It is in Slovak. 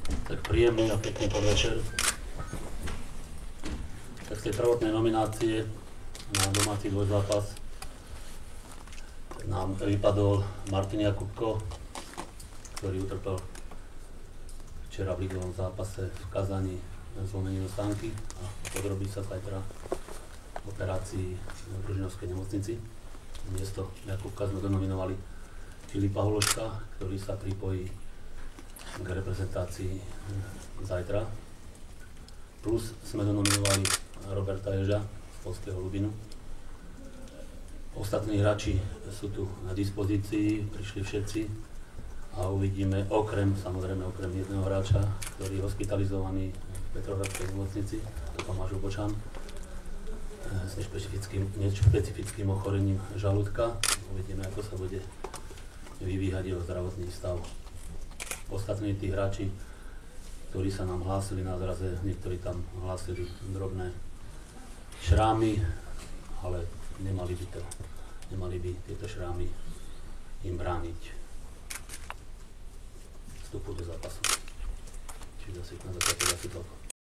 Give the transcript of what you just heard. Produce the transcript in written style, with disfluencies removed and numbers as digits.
Tak príjemný a pekný podvečer. Tak z tej prvotnej nominácie na domáci dvojzápas nám vypadol Martin Jakubko, ktorý utrpel včera v ligovom zápase v Kazani zlomeninu stánky a podrobí sa zajtra operácii v Ružinovskej nemocnici. Miesto Jakubka sme donominovali Filipa Hološka, ktorý sa pripojí k reprezentácii zajtra. Plus sme donominovali Roberta Ježa z Polského Lubinu. Ostatní hráči sú tu na dispozícii, prišli všetci a uvidíme okrem jedného hráča, ktorý je hospitalizovaný v Petrohradskej nemocnici, Tomáš Ubočan, s nešpecifickým ochorením žalúdka. Uvidíme, ako sa bude vyvíjať jeho zdravotný stav. Ostatní tí hráči, ktorí sa nám hlásili na zraze, niektorí tam hlásili drobné šrámy, ale nemali by tieto šrámy im brániť vstupu do zápasu. Čiže asi na začiatok asi toľko.